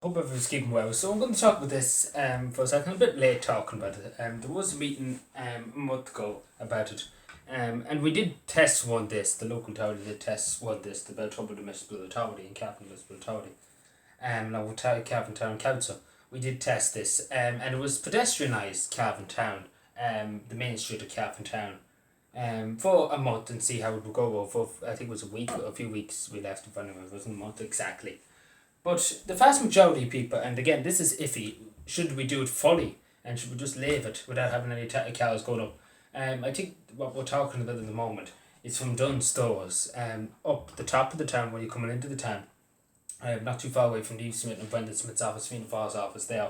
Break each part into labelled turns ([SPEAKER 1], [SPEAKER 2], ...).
[SPEAKER 1] Hope everyone's keeping well. So I'm going to talk about this for a second. I'm a bit late talking about it. There was a meeting a month ago about it. And we did test one this, the local authority did test one this, the Beltubber Municipal Authority and Cavan Municipal Authority. Now with Cavan Town Council. We did test this and it was pedestrianised Cavan Town, the main street of Cavan Town, for a month and see how it would go. Or for, I think it was a week or a few weeks we left in front of it. It wasn't a month exactly. But the vast majority of people, and again, this is iffy, should we do it fully and should we just leave it without having any cows going up? I think what we're talking about at the moment is from Dunn Stores up the top of the town when you're coming into the town, not too far away from Eve Smith and Brendan Smith's office, Fianna Fáil's office there,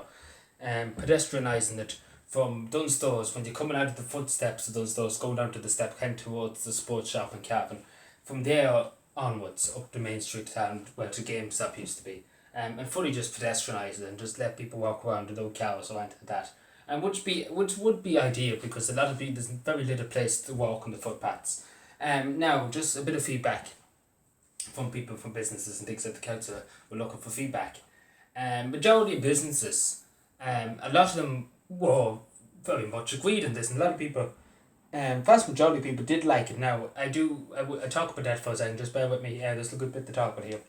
[SPEAKER 1] pedestrianising it from Dunn Stores when you're coming out of the footsteps of Dunn Stores, going down to the step, head towards the sports shop in Cavan. From there onwards up the main street town where the GameStop used to be, and fully just pedestrianise it and just let people walk around without cows or anything like that. And which would be ideal because a lot of people, there's very little place to walk on the footpaths. Now just a bit of feedback from people from businesses and things like the council were looking for feedback. Majority of businesses, a lot of them were very much agreed on this, and a lot of people, vast majority of people did like it. Now I talk about that for a second, just bear with me. There's a good bit to talk about here.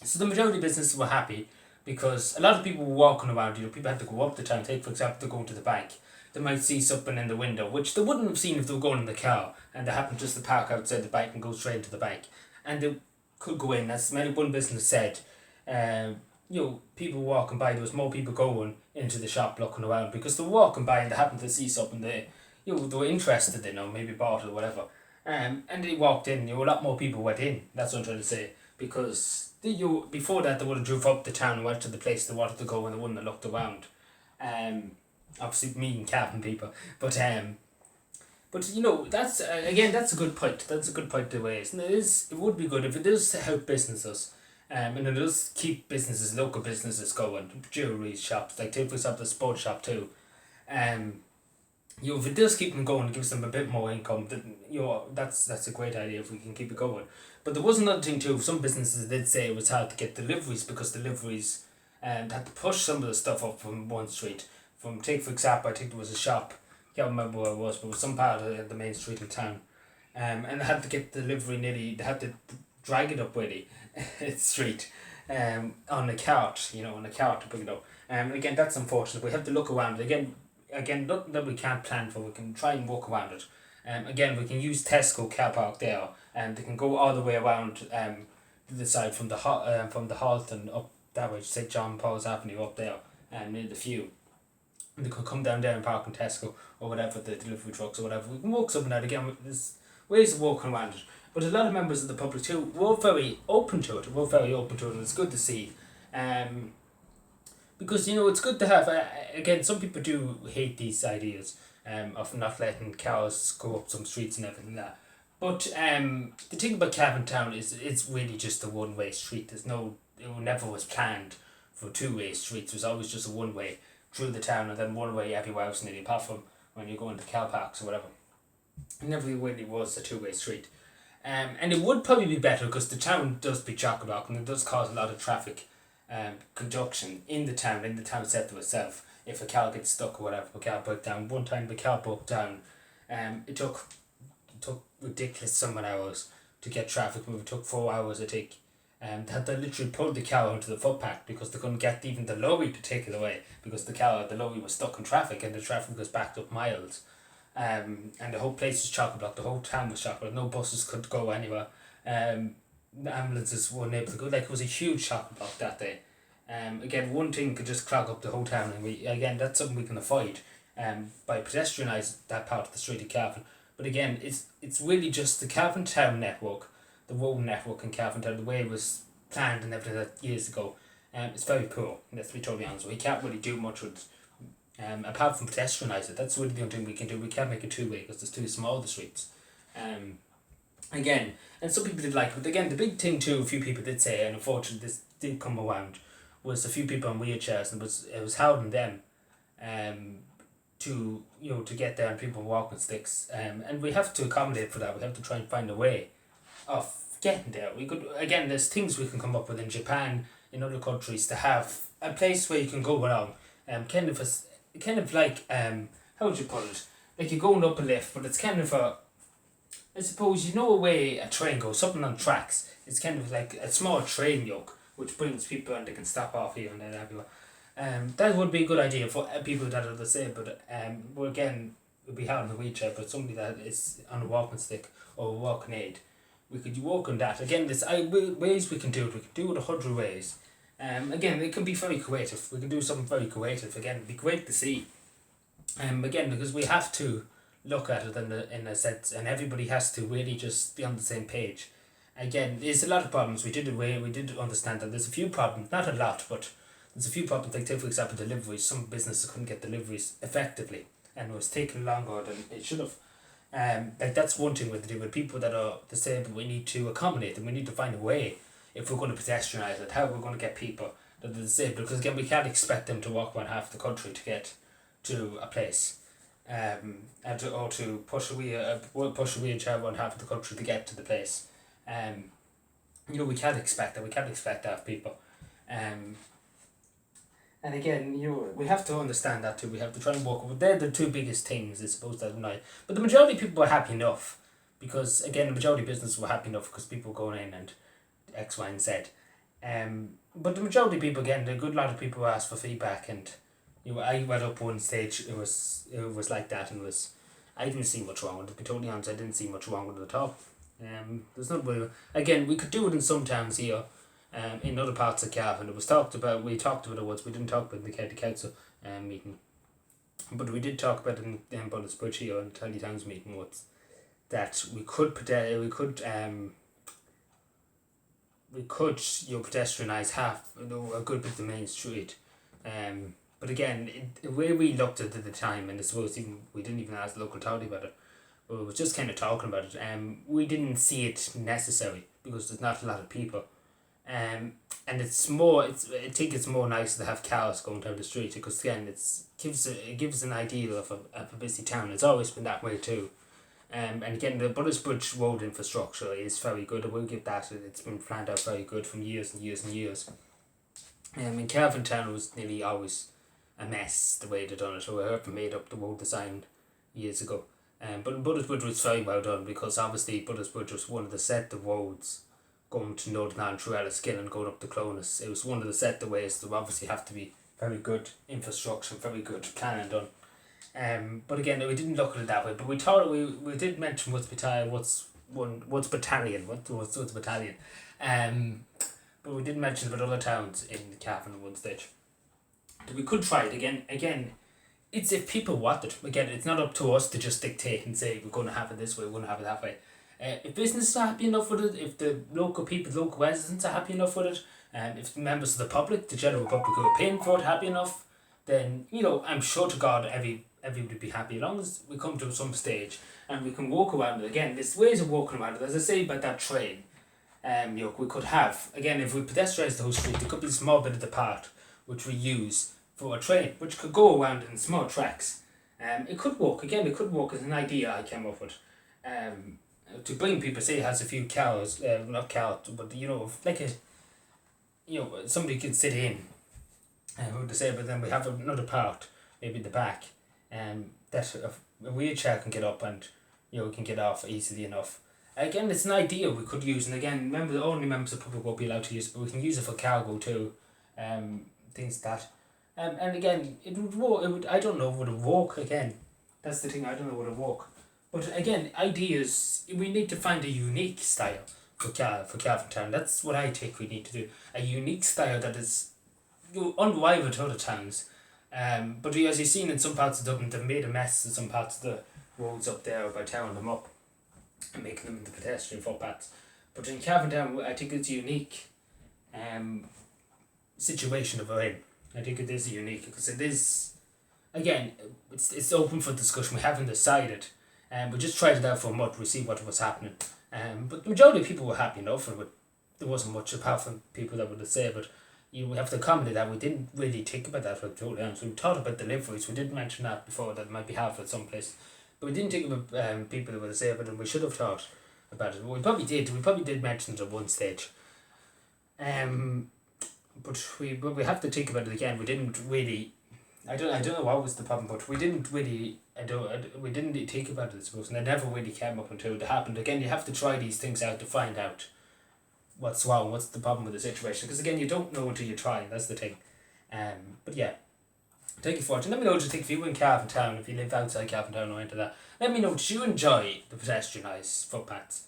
[SPEAKER 1] So the majority of businesses were happy because a lot of people were walking around. People had to go up the town. Take for example, they're going to the bank. They might see something in the window which they wouldn't have seen if they were going in the car, and they happened just to park outside the bank and go straight into the bank, and they could go in. As many one business said, people walking by. There was more people going into the shop looking around because they were walking by and they happened to see something they were interested in, or maybe bought it or whatever. And they walked in. A lot more people went in. That's what I'm trying to say, because before that they would have drove up the town and went to the place they wanted to go and they wouldn't have looked around. Obviously meeting Cavan people, but that's again, that's a good point. That's a good point to raise, and it would be good if it does help businesses, and it does keep businesses, local businesses going, jewelry shops, like take for example the sports shop too. If it does keep them going, it gives them a bit more income. Then that's a great idea if we can keep it going. But there was another thing too. Some businesses did say it was hard to get deliveries because deliveries had to push some of the stuff up from one street. Take for example, I think there was a shop. I can't remember where it was, but it was some part of the main street of town. And they had to get delivery nearly. They had to drag it up really, street, on a cart. On a cart to pick it up. Again, that's unfortunate. We have to look around again, nothing that we can't plan for. We can try and walk around it. Again, we can use Tesco car park there, and they can go all the way around to the side from the Halton up that way, St John Paul's Avenue up there, near the Few. And they could come down there and park in Tesco or whatever, the delivery trucks or whatever. We can walk something out again. There's ways of walking around it. But a lot of members of the public too were very open to it. And it's good to see. Because it's good to have, again, some people do hate these ideas of not letting cows go up some streets and everything like that. But the thing about Cavan Town is it's really just a one-way street. It never was planned for two-way streets. It was always just a one-way through the town and then one-way everywhere else nearly, apart from when you go into cow parks or whatever. It never really was a two-way street. And it would probably be better because the town does be chock-a-block and it does cause a lot of traffic conduction in the town centre itself. If a cow gets stuck or whatever, a cow broke down. One time the cow broke down, it took ridiculous so many hours to get traffic moving. It took 4 hours I think. They had to literally pull the cow onto the footpath because they couldn't get even the lorry to take it away because the lorry was stuck in traffic and the traffic was backed up miles. And the whole place was chock-a-block, the whole town was chock-a-block, no buses could go anywhere. The ambulances weren't able to go, it was a huge chock-a-block that day. Again, one thing could just clog up the whole town, and that's something we can avoid by pedestrianising that part of the street of Cavan. But again, it's really just the Cavan Town network, the road network in Cavan Town, the way it was planned and everything that years ago. It's very poor, let's be totally honest. We can't really do much with apart from pedestrianise it. That's really the only thing we can do. We can't make it two-way because there's too small the streets. Again, and some people did like it, but again, the big thing too, a few people did say, and unfortunately this did come around, was a few people on wheelchairs, and it was hard on them to get there, and people walking sticks, and we have to accommodate for that. We have to try and find a way of getting there. We could, again, there's things we can come up with in Japan, in other countries, to have a place where you can go along, kind of like how would you put it? Like you're going up a lift, but it's kind of a, I suppose you know a way a train goes, something on tracks. It's kind of like a small train yoke which brings people and they can stop off here and there everywhere. That would be a good idea for people that are disabled. Well, again, it would be hard in a wheelchair, but somebody that is on a walking stick or a walking aid, we could walk on that. Again, ways we can do it. We can do it 100 ways. Again, it can be very creative. We can do something very creative. Again, it'd be great to see. Again, because we have to look at it in a sense, and everybody has to really just be on the same page. Again, there's a lot of problems. We did understand that there's a few problems, not a lot, but there's a few problems. Like, take for example, deliveries. Some businesses couldn't get deliveries effectively, and it was taking longer than it should have. Like that's one thing we have to do with people that are disabled. We need to accommodate them. We need to find a way, if we're going to pedestrianise it, how we're going to get people that are disabled. Because again, we can't expect them to walk around half the country to get to a place. Or to push a wheelchair around half of the country to get to the place. We can't expect that. We can't expect that of people. And again, we have to understand that too. We have to try and work with. They're the two biggest things, I suppose, that night. But the majority of people were happy enough, because again, the majority of businesses were happy enough because people were going in and X, Y, and Z. But the majority of people, again, a good lot of people asked for feedback, and I went up one stage. It was like that, and I didn't see much wrong with it. To be totally honest, I didn't see much wrong with it at all. There's not really, again, we could do it in some towns here. In other parts of Cavan, we talked about it once. We didn't talk about it in the county council meeting, but we did talk about it in Bulletsbridge here and Tiny Towns meeting once, that we could pedestrianise half, a good bit of the main street. But again, the way we looked at it at the time, and I suppose we didn't even ask the local authority about it, but we was just kind of talking about it. We didn't see it necessary because there's not a lot of people. And it's more. I think it's more nice to have cars going down the street, because again, it gives an idea of a busy town. It's always been that way too. And again, the Bulletsbridge road infrastructure is very good. I will give that. It's been planned out very good from years and years and years. In Cavan town, it was nearly always a mess the way they done it. So I heard made up the road design years ago. But in Bulletsbridge was very well done, because obviously Bulletsbridge was one of the set of roads going to Northern Ireland through Aliskill and going up to Clonus. It was one of the set of ways. There obviously have to be very good infrastructure, very good planning done. But again, we didn't look at it that way. But we thought we did mention what's battalion. But we did mention about other towns in Cavan at one stage. But we could try it again. Again, it's if people want it. Again, it's not up to us to just dictate and say we're going to have it this way, we're going to have it that way. If businesses are happy enough with it, if the local people, local residents are happy enough with it, if members of the public, the general public who are paying for it, happy enough, then I'm sure to God everybody would be happy, as long as we come to some stage and we can walk around it. Again, there's ways of walking around it. As I say about that train, we could have, again, if we pedestrianise the whole street, there could be a small bit of the path which we use for a train, which could go around in small tracks. It could walk. Again, it could walk as an idea I came up with. To bring people, say it has a few cows, not cows, but like somebody could sit in, who to say, but then we have another part, maybe in the back, that a wheelchair can get up and we can get off easily enough. Again, it's an idea we could use, and again, remember, only members of the public won't be allowed to use it, but we can use it for cargo too, things like that. And again, it would walk. I don't know, would it walk again? That's the thing. I don't know, would it walk? But again, ideas, we need to find a unique style for Cavan Town. That's what I think we need to do. A unique style that is unrivaled to other towns. But as you've seen in some parts of Dublin, they've made a mess in some parts of the roads up there by tearing them up and making them into pedestrian footpaths. But in Cavan Town, I think it's a unique situation that we're in. I think it is unique because it is, again, it's open for discussion. We haven't decided. We just tried it out for a month. We see what was happening. But the majority of people were happy enough, and there wasn't much apart from people that would say. But we have to accommodate that. We didn't really think about that, for totally honest. We thought about deliveries. We did mention that before, that it might be half at some place. But we didn't think about people that would say about it, and we should have thought about it. Well, we probably did. We probably did mention it at one stage. but we have to think about it again. We didn't really. I don't know what was the problem, but we didn't really. We didn't really think about it, I suppose, and it never really came up until it happened. Again, you have to try these things out to find out what's wrong, what's the problem with the situation. Because again, you don't know until you try. That's the thing. But yeah, thank you for watching. Let me know what you think if you were in Cavan Town, if you live outside Cavan Town or into that. Let me know, did you enjoy the pedestrianised footpaths?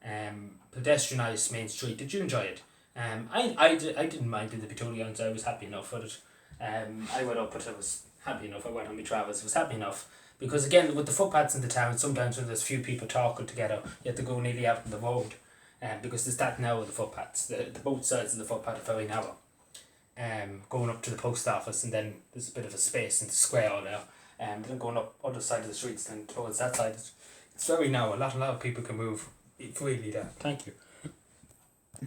[SPEAKER 1] Pedestrianised main street, did you enjoy it? I didn't mind it, to be totally honest. I was happy enough with it. I went up, but I was happy enough. I went on my travels, I was happy enough. Because again, with the footpaths in the town, sometimes when there's few people talking together, you have to go nearly out on the road. Because there's that narrow, the footpaths. The both sides of the footpath are very narrow. Going up to the post office, and then there's a bit of a space in the square all there. Then going up other side of the streets and towards that side, it's very narrow. A lot of people can move freely there. Thank you.